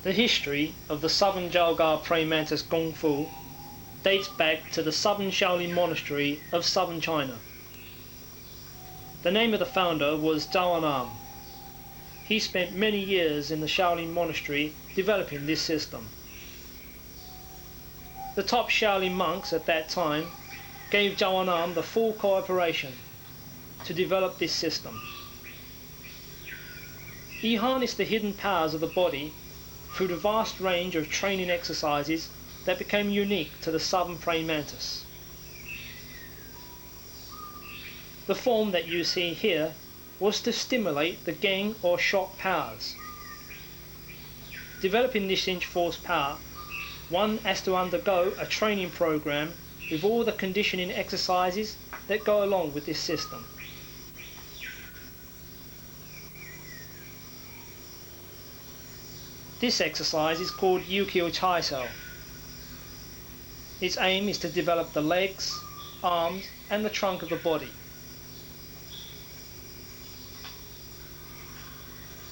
The history of the southern Chou Gar praying mantis Kung Fu dates back to the southern Shaolin monastery of southern China. The name of the founder was Nam. He spent many years in the Shaolin monastery developing this system. The top Shaolin monks at that time gave Nam the full cooperation to develop this system. He harnessed the hidden powers of the body through the vast range of training exercises that became unique to the southern praying mantis. The form that you see here was to stimulate the gang or shock powers. Developing this inch force power, one has to undergo a training program with all the conditioning exercises that go along with this system. This exercise is called Yukio Chaisel. Its aim is to develop the legs, arms and the trunk of the body.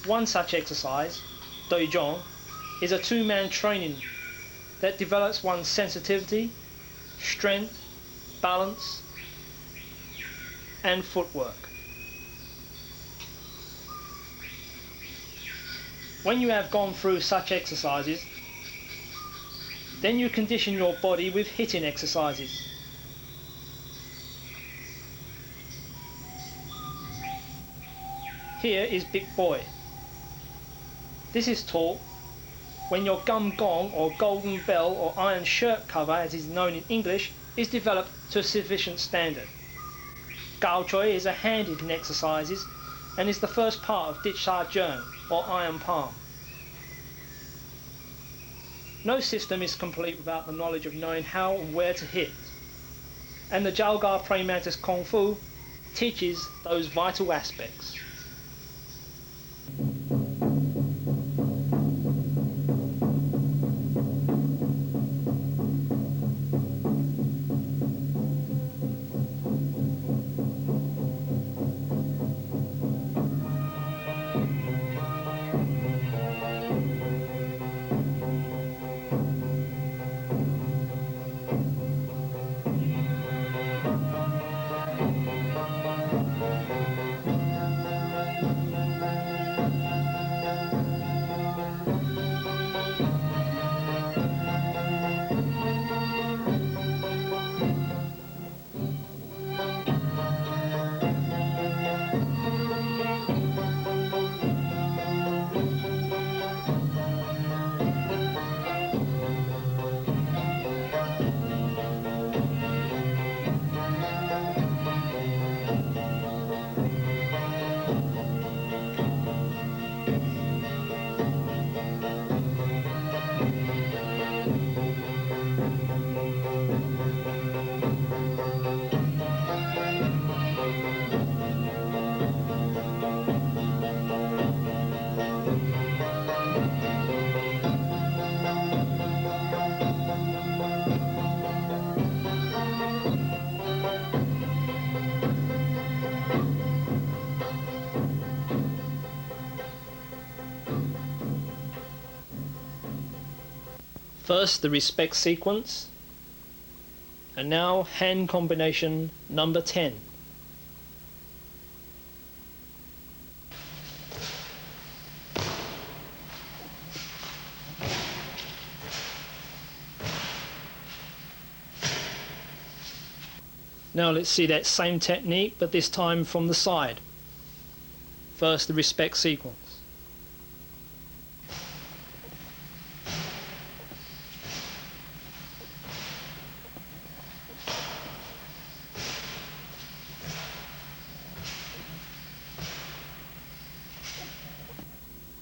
One such exercise, Doijong, is a two-man training that develops one's sensitivity, strength, balance and footwork. When you have gone through such exercises, then you condition your body with hitting exercises. Here is Big Boy. This is taught when your gum gong or golden bell or iron shirt cover, as is known in English, is developed to a sufficient standard. Gao Choi is a hand-hitting exercises and is the first part of Dit Sha Jern or iron palm. No system is complete without the knowledge of knowing how and where to hit, and the Chou Gar praying mantis Kung Fu teaches those vital aspects. First the respect sequence, and now hand combination number 10. Now let's see that same technique, but this time from the side. First the respect sequence.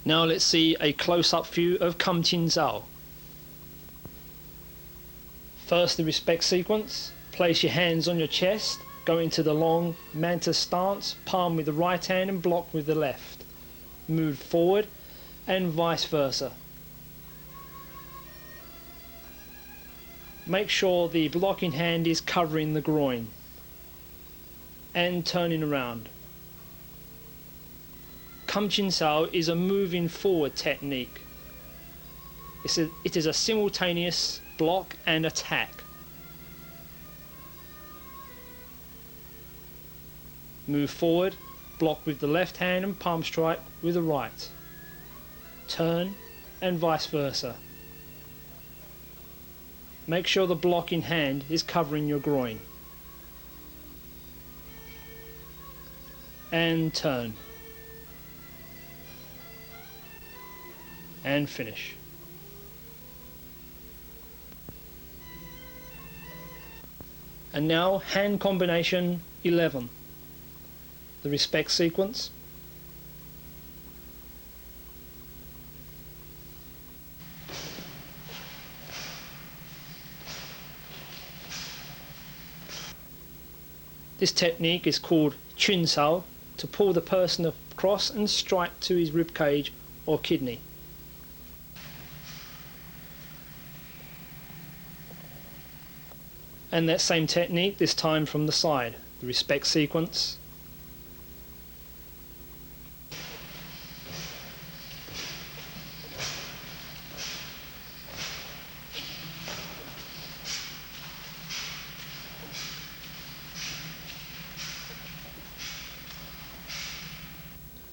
Now let's see a close-up view of Kum Chin Zhao. First the respect sequence. Place your hands on your chest, go into the long mantis stance, palm with the right hand and block with the left. Move forward and vice versa. Make sure the blocking hand is covering the groin and turning around. Kum Chin Sao is a moving forward technique. It is a simultaneous block and attack. Move forward, block with the left hand and palm strike with the right. Turn and vice versa. Make sure the block in hand is covering your groin. And turn. And finish. And now hand combination 11. The respect sequence. This technique is called chin sao, to pull the person across and strike to his rib cage or kidney. And that same technique, this time from the side, the respect sequence.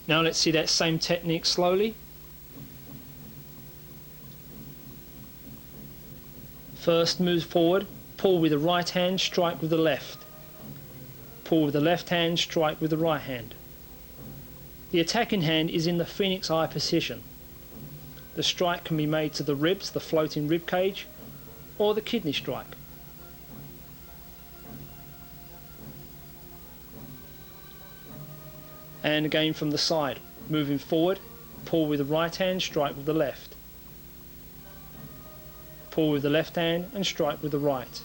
Now let's see that same technique slowly. First, move forward, pull with the right hand, strike with the left. Pull with the left hand, strike with the right hand. The attacking hand is in the phoenix eye position. The strike can be made to the ribs, the floating rib cage, or the kidney strike. And again from the side, moving forward, pull with the right hand, strike with the left. Pull with the left hand and strike with the right.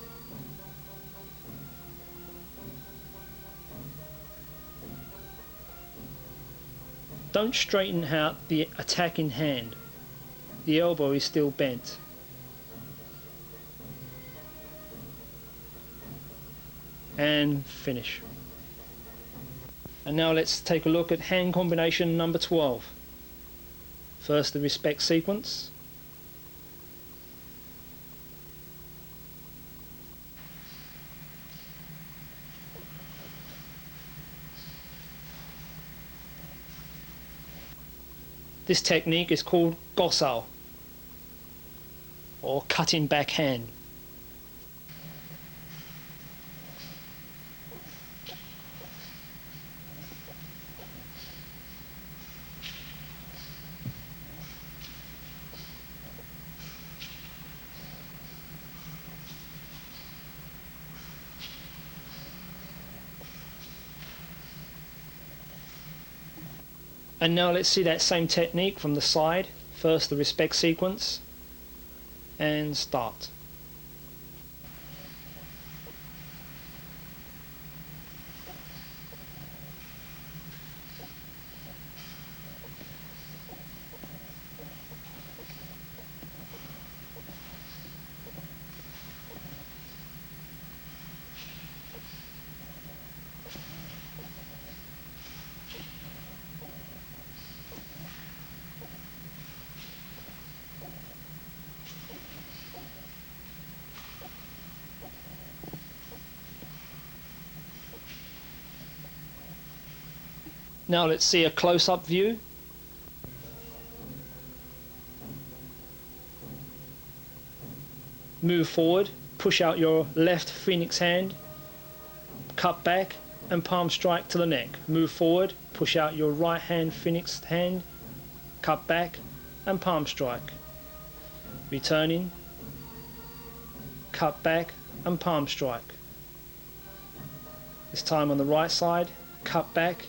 Don't straighten out the attacking hand. The elbow is still bent. And finish. And now let's take a look at hand combination number 12. First, the respect sequence. This technique is called gosao, or cutting back hand. And now let's see that same technique from the side. First, the respect sequence, and start. Now let's see a close-up view. Move forward, push out your left phoenix hand, cut back and palm strike to the neck. Move forward, push out your right hand phoenix hand, cut back and palm strike. Returning, cut back and palm strike. This time on the right side, cut back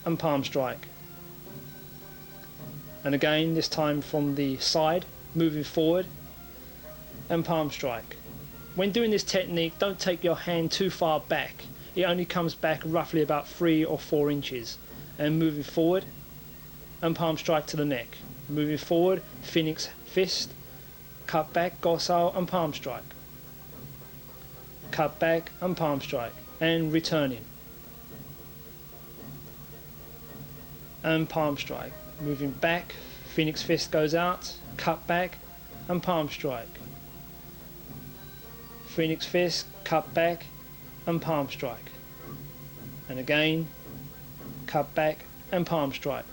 and palm strike. And again, this time from the side, moving forward and palm strike. When doing this technique, don't take your hand too far back. It only comes back roughly about 3 or 4 inches. And moving forward and palm strike to the neck. Moving forward, phoenix fist, cut back, gosao and palm strike. Cut back and palm strike. And returning. And palm strike. Moving back, phoenix fist goes out cut back and palm strike. Phoenix fist, cut back and palm strike. And again, cut back and palm strike.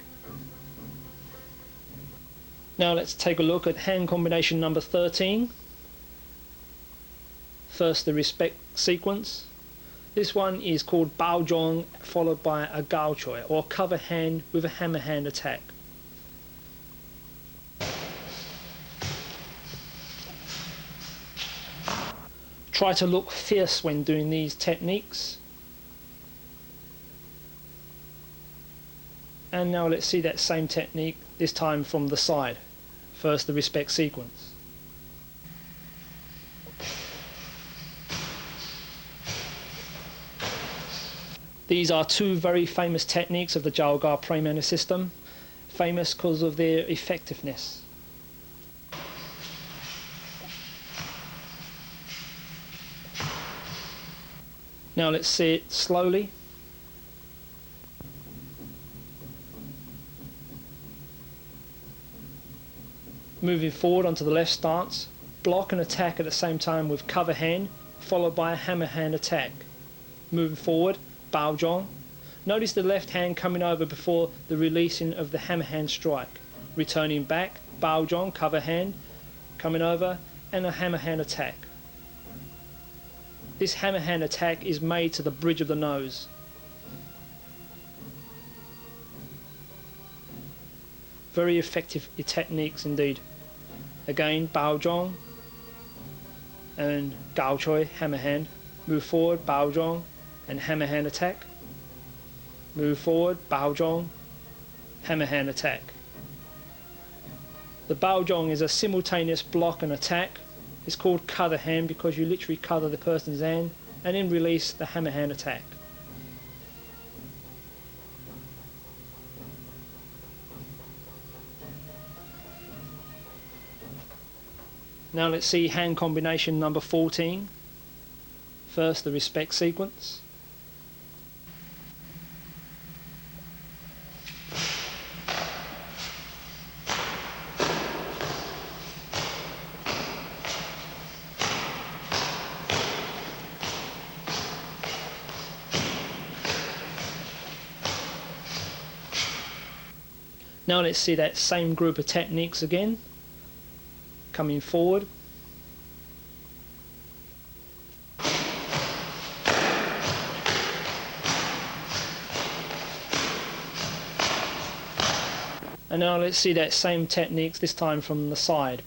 Now let's take a look at hand combination number 13. First, the respect sequence. This one is called bao zhong followed by a gao choi, or cover hand with a hammer hand attack. Try to look fierce when doing these techniques. And now let's see that same technique, this time from the side. First, the respect sequence. These are two very famous techniques of the Chou Gar praying mantis system, famous because of their effectiveness. Now let's see it slowly. Moving forward onto the left stance, block and attack at the same time with cover hand, followed by a hammer hand attack. Moving forward, bao zhong. Notice the left hand coming over before the releasing of the hammer hand strike. Returning back, bao zhong, cover hand, coming over, and a hammer hand attack. This hammer hand attack is made to the bridge of the nose. Very effective techniques indeed. Again, bao zhong and gao choi, hammer hand. Move forward, bao zhong and hammer hand attack. Move forward, bao zhong, hammer hand attack. The bao zhong is a simultaneous block and attack. It's called cover hand because you literally cover the person's hand and then release the hammer hand attack. Now let's see hand combination number 14. First, the respect sequence. Now let's see that same group of techniques again. Coming forward. And now let's see that same techniques, this time from the side.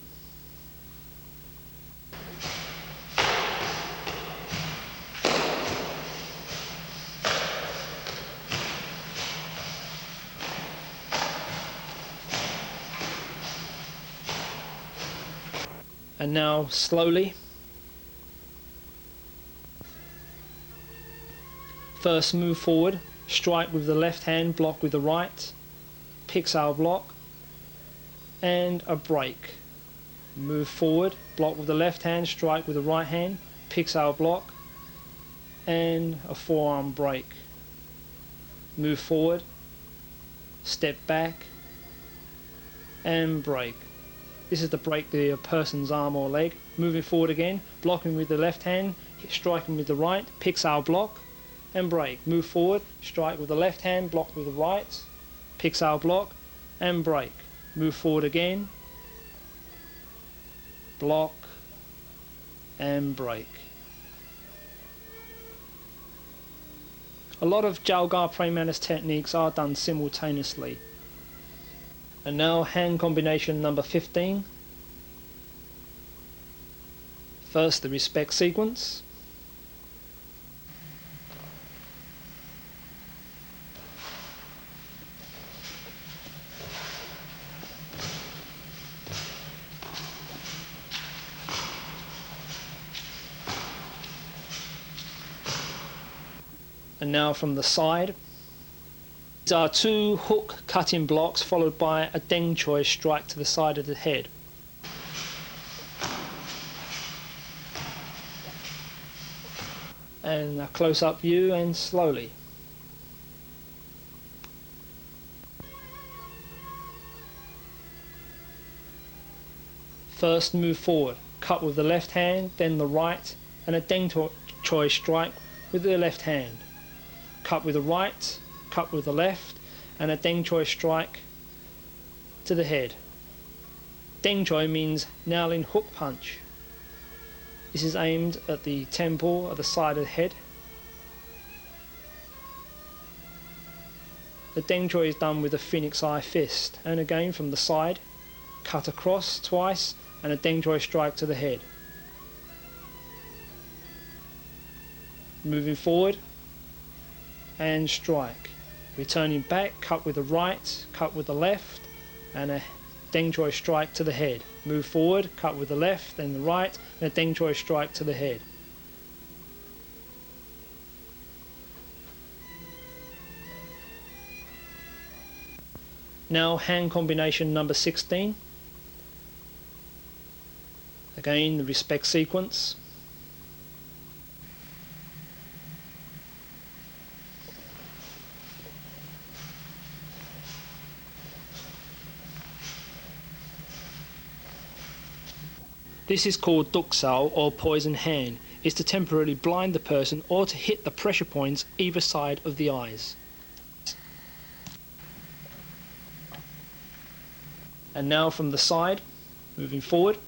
And now slowly. First, move forward, strike with the left hand, block with the right, pixel block, and a break. Move forward, block with the left hand, strike with the right hand, pixel block, and a forearm break. Move forward, step back, and break. This is to break the person's arm or leg. Moving forward again, blocking with the left hand, striking with the right, pixel block, and break. Move forward, strike with the left hand, block with the right, pixel block, and break. Move forward again, block, and break. A lot of Chou Gar praying mantis techniques are done simultaneously. And now hand combination number 15. First, the respect sequence. And now from the side. These are two hook cutting blocks followed by a deng choi strike to the side of the head. And a close-up view and slowly. First move forward, cut with the left hand, then the right, and a deng choi strike with the left hand. Cut with the right, cut with the left, and a deng choi strike to the head. Deng choi means nailing hook punch. This is aimed at the temple at the side of the head. The deng choi is done with a phoenix eye fist, and again from the side, cut across twice, and a deng choi strike to the head. Moving forward and strike. Returning back, cut with the right, cut with the left, and a deng choi strike to the head. Move forward, cut with the left and the right, and a deng choi strike to the head. Now hand combination number 16. Again the respect sequence. This is called duksao or poison hand. It's to temporarily blind the person or to hit the pressure points either side of the eyes. And now from the side, moving forward.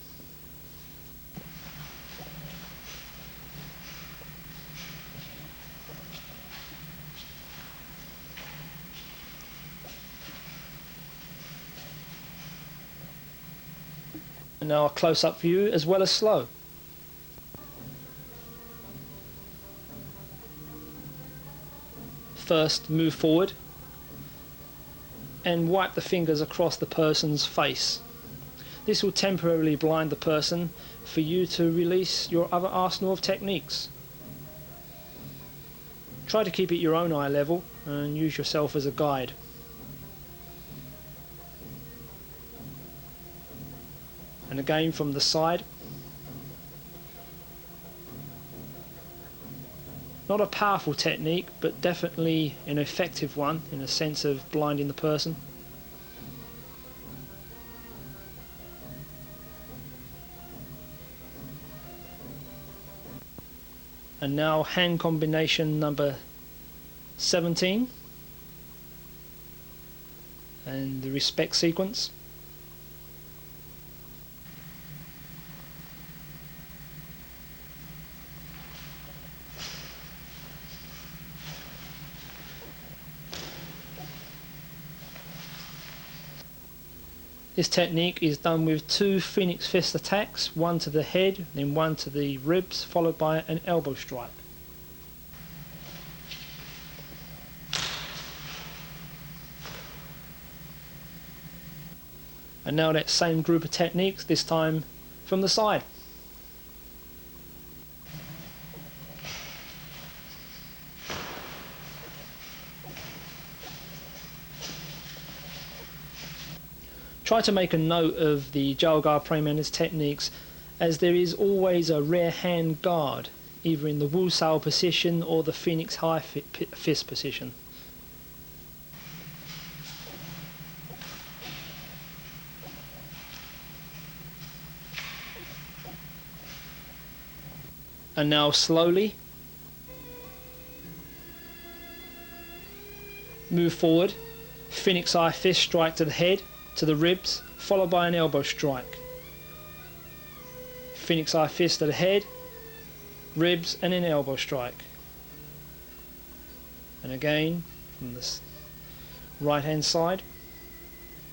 And now a close-up view as well as slow. First move forward and wipe the fingers across the person's face. This will temporarily blind the person for you to release your other arsenal of techniques. Try to keep it your own eye level and use yourself as a guide. And again from the side. Not a powerful technique, but definitely an effective one in a sense of blinding the person. And now hand combination number 17 and the respect sequence. This technique is done with 2 phoenix fist attacks, one to the head, then one to the ribs, followed by an elbow strike. And now that same group of techniques, this time from the side. Try to make a note of the Chou Gар praying mantis techniques, as there is always a rear hand guard, either in the Wu Sao position or the Phoenix High Fist position. And now slowly move forward, Phoenix Eye Fist strike to the head, to the ribs, followed by an elbow strike. Phoenix Eye Fist to the head, ribs, and an elbow strike. And again from the right hand side,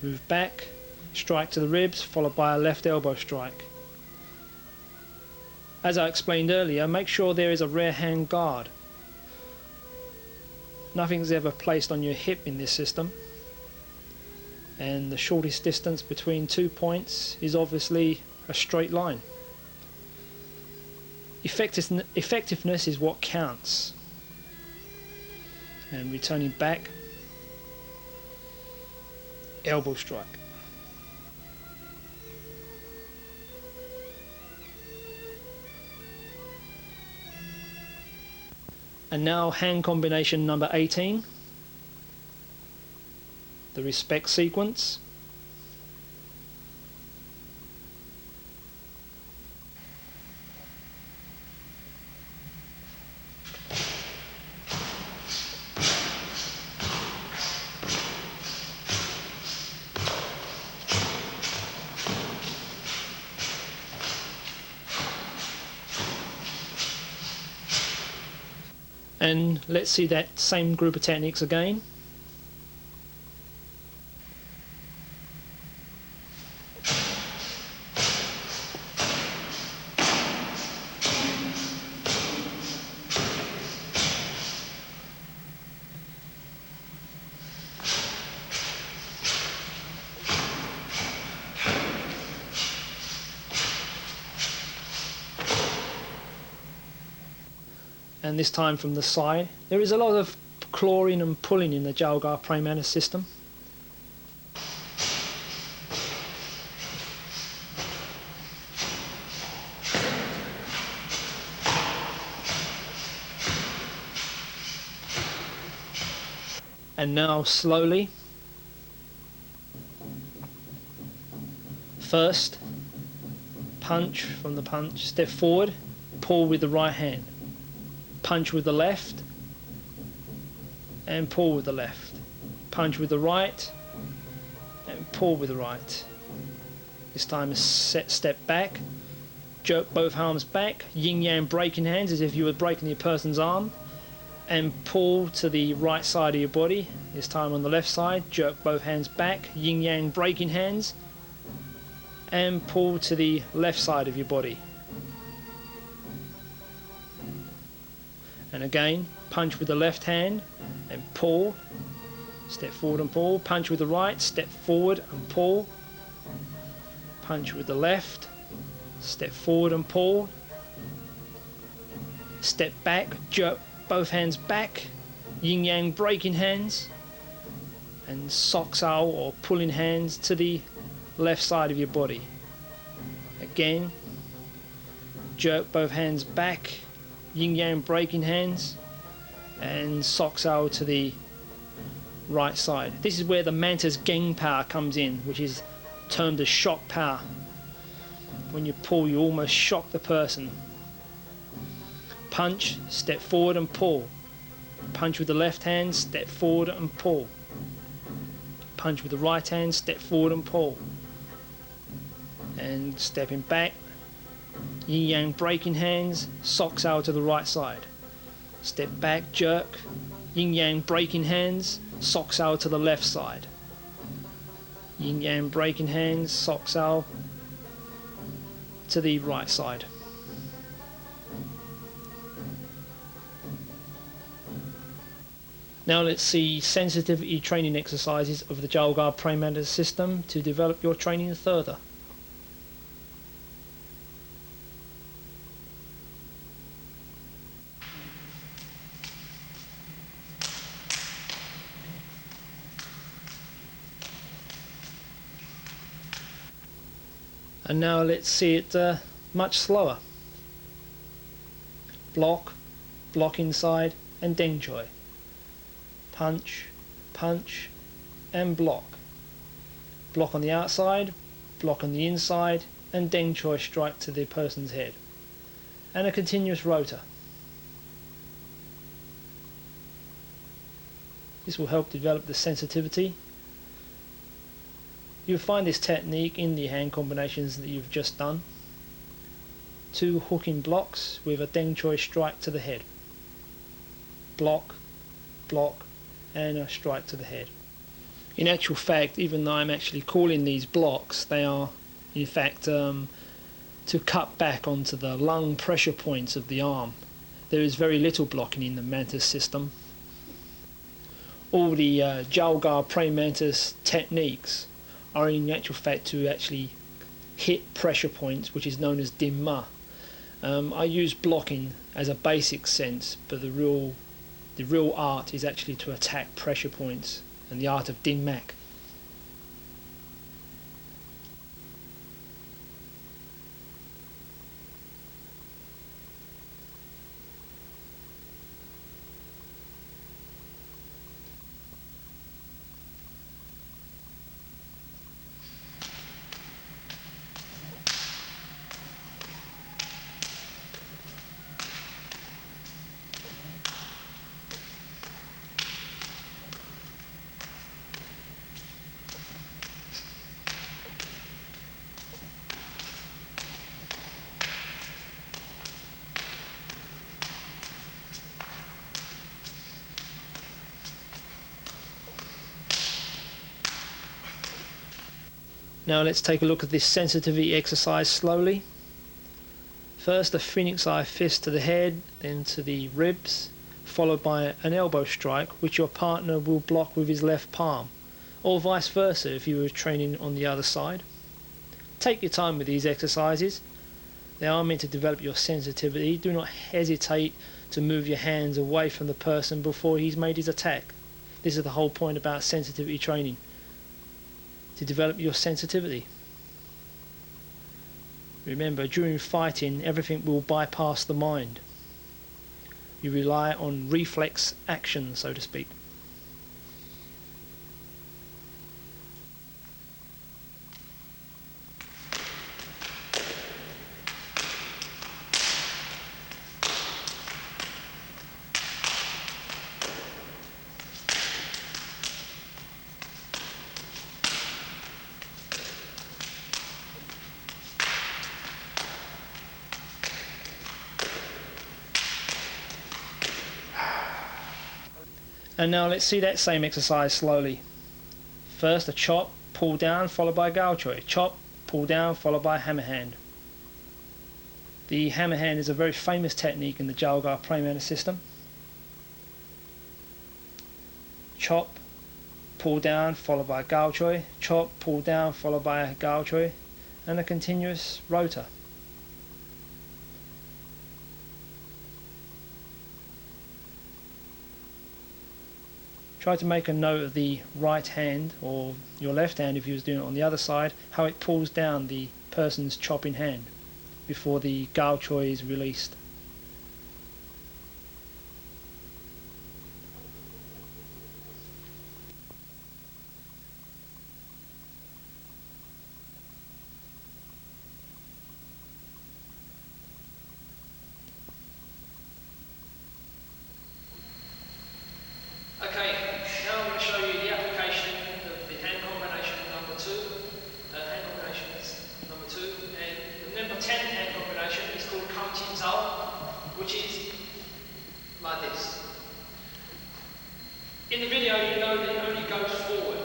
move back, strike to the ribs, followed by a left elbow strike. As I explained earlier, make sure there is a rear hand guard. Nothing's ever placed on your hip in this system, and the shortest distance between 2 points is obviously a straight line. Effectiveness is what counts. And returning back, elbow strike. And now hand combination number 18, the respect sequence. And let's see that same group of techniques again. And this time from the side. There is a lot of clawing and pulling in the Chou Gar praying mantis system. And now slowly. First, punch from the punch, step forward, pull with the right hand. Punch with the left and pull with the left. Punch with the right and pull with the right. This time a step back, jerk both arms back, yin yang breaking hands as if you were breaking the person's arm, and pull to the right side of your body. This time on the left side, jerk both hands back, yin yang breaking hands, and pull to the left side of your body. And again, punch with the left hand and pull, step forward and pull, punch with the right, step forward and pull, punch with the left, step forward and pull, step back, jerk both hands back, yin yang breaking hands, and soksao or pulling hands to the left side of your body. Again, jerk both hands back, yin yang breaking hands, and soksao to the right side. This is where the mantis gang power comes in, which is termed as shock power. When you pull, you almost shock the person. Punch, step forward and pull. Punch with the left hand, step forward and pull. Punch with the right hand, step forward and pull. And stepping back, yin yang breaking hands, soksao to the right side. Step back, jerk, yin yang breaking hands, soksao to the left side. Yin yang breaking hands, soksao to the right side. Now let's see sensitivity training exercises of the Chou Gar praying mantis system to develop your training further. And now let's see it much slower. Block, block inside, and deng choi. Punch, punch, and block. Block on the outside, block on the inside, and deng choi strike to the person's head. And a continuous rotor. This will help develop the sensitivity. You'll find this technique in the hand combinations that you've just done. 2 hooking blocks with a deng choi strike to the head. Block, block, and a strike to the head. In actual fact, even though I'm actually calling these blocks, they are in fact to cut back onto the lung pressure points of the arm. There is very little blocking in the mantis system. All the Chou Gar praying mantis techniques are in actual fact to actually hit pressure points, which is known as dim ma. I use blocking as a basic sense, but the real art is actually to attack pressure points, and the art of dim mak. Now let's take a look at this sensitivity exercise slowly. First a phoenix eye fist to the head, then to the ribs, followed by an elbow strike which your partner will block with his left palm, or vice versa if you were training on the other side. Take your time with these exercises. They are meant to develop your sensitivity. Do not hesitate to move your hands away from the person before he's made his attack. This is the whole point about sensitivity training, to develop your sensitivity. Remember, during fighting, everything will bypass the mind. You rely on reflex action, so to speak. And now let's see that same exercise slowly. First a chop, pull down, followed by a gaucho. Chop, pull down, followed by a hammer hand. The hammer hand is a very famous technique in the Chou Gar Prayman system. Chop, pull down, followed by a gaucho. Chop, pull down, followed by a gaucho, and a continuous rotor. Try to make a note of the right hand, or your left hand if you was doing it on the other side, how it pulls down the person's chopping hand before the gaucho is released. Which is like this. In the video you know that it only goes forward.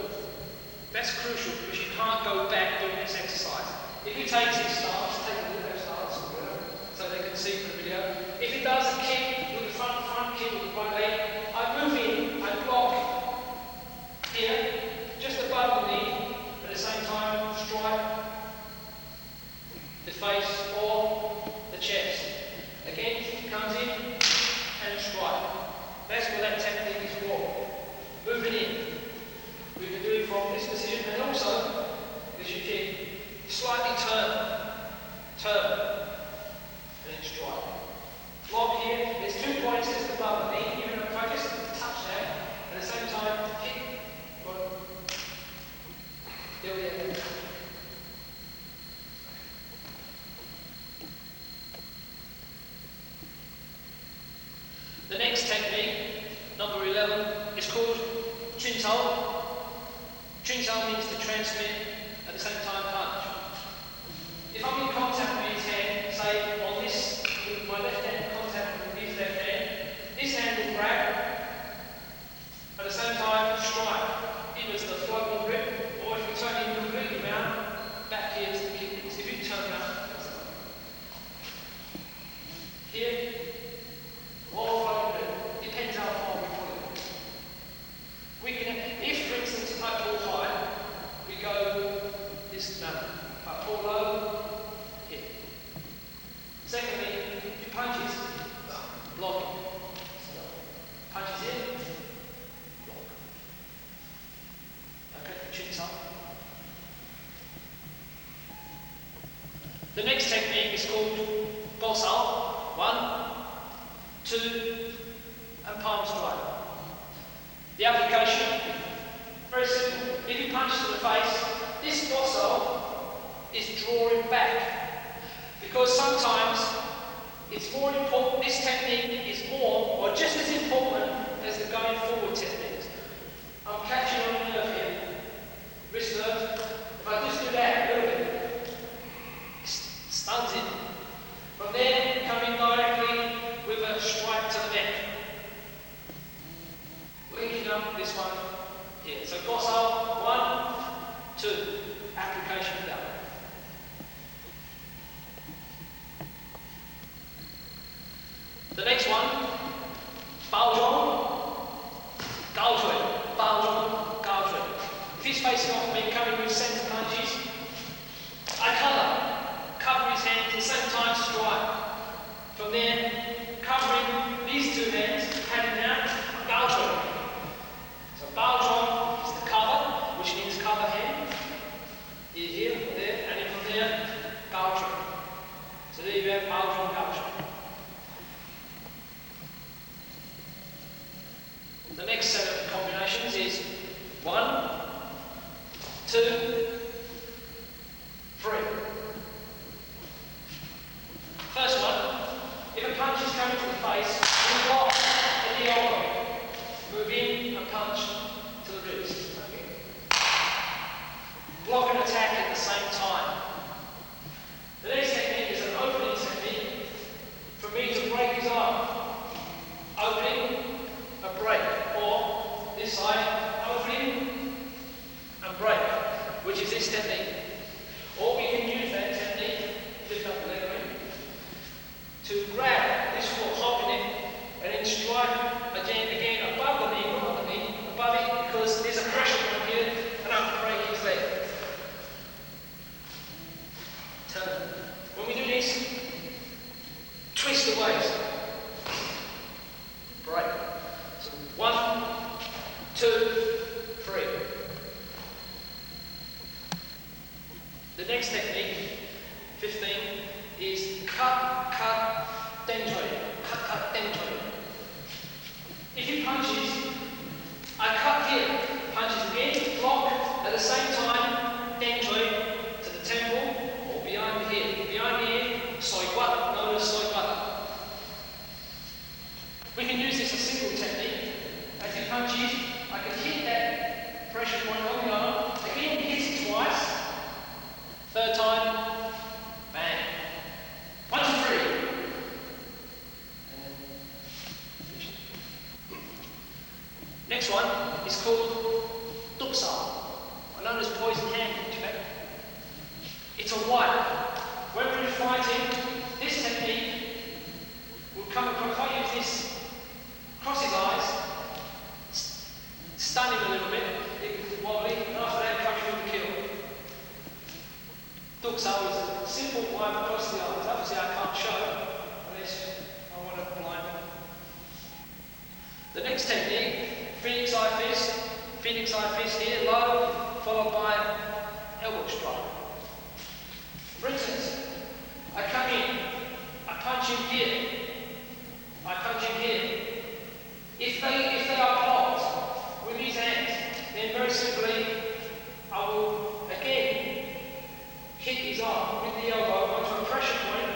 That's crucial because you can't go back doing this exercise. If he takes his stance, take a look at his stance so they can see from the video. If he does a kick with the front kick with the right leg, I move in, I block here, just above the knee, at the same time strike the face or the chest. Again, he comes in and strike. That's what that technique is for. Moving in. We can do it from this position, and also, as you kick, slightly turn, and then strike. Block here, there's 2 points just above the knee, even if I just touch that, at the same time, kick, there we go. The next technique, number 11, is called Chun-Tao. Chun-Tao means to transmit at the same time punch. If I'm in contact with his hand, say on this, with my left hand in contact with his left hand, this hand will grab, at the same time strike, either to the float grip, or if you turn him completely around, back here to the kick. If you turn around, here, or depends how far we pull it. We can, if for instance I pull high, we go this manner. If I pull low, here. Secondly, if he punches, block it. Punches in, block. Okay, chin's up. The next technique is called Bosal. 1, 2, and palm strike. The application, very simple. If you punch to the face, this muscle is drawing back. Because sometimes it's more important, this technique is more, or just as important as the going forward techniques. I'm catching on the nerve here, wrist nerve. If I just do that a little bit, it stuns it. From there, coming directly with a strike to the neck. Linking up this one here. So Gossal, 1, 2, application he's facing off me, coming with centre punches, I cover his hands, at the same time strike. From there, covering these two hands, hand down, baojong. So baojong is the cover, which means cover hand. Here, there, and then from there, baojong. So there you have baojong, baojong. The next set of combinations is 1, 2, 3. First one, if a punch is coming to the face, we block at the elbow. Move in and punch to the ribs. Okay. Block and attack at the same time. The next technique is an opening technique for me to break his arm. Opening, a break. Or this side, opening and break, which is this technique. Or we can use that technique, lift up the leg to grab this foot, hopping it, and then strike again above the knee, not on the knee, above it, because there's a pressure point here, and I can break his leg. Turn. When we do this, twist the waist. Break. So 1, 2, 3. The next technique, 15, is cut, denjoi. Cut, denjoi. If he punches, I cut here, punches again, block, at the same time, denjoi to the temple, or behind here. Behind here, soiwata, known as soiwata. We can use this as a simple technique. As he punches, I can hit that pressure point on the arm, again hit it twice, third time, bang. 1, 2, 3. Next one is called tuksa, or known as poison hand in Tibet. It's a wipe. When we're fighting, this technique will come across. If I use this, cross his eyes, stun him a little bit, it's wobbly, and after that, punch him with the kill. Tuksa is a simple wipe across the eyes. Obviously, I can't show unless I want to blind him. The next technique, Phoenix eye fist here, low, followed by elbow strike. For instance, I come in, I punch him here, I punch him here. If they are blocked with these hands, then very simply, I will again hit his arm with the elbow onto a pressure point,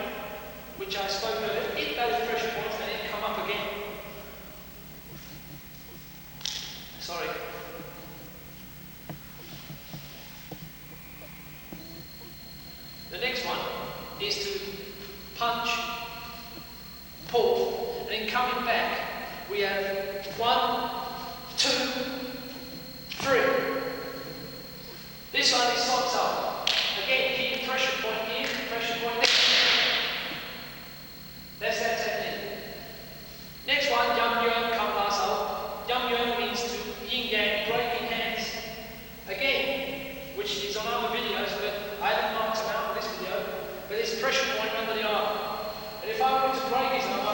which I spoke earlier, hit those pressure points and then come up again. Sorry. The next one is to punch, pull, and then coming back, we have 1, 2, 3. This one is socks up. Again, hit the pressure point here, pressure point there. That's that technique. Next one, yum yum kam lasao. Yum yum means to yin yang, breaking hands. Again, which is on other videos, but I haven't marked them out on this video. But there's pressure point under the arm. And if I wanted to break his arm,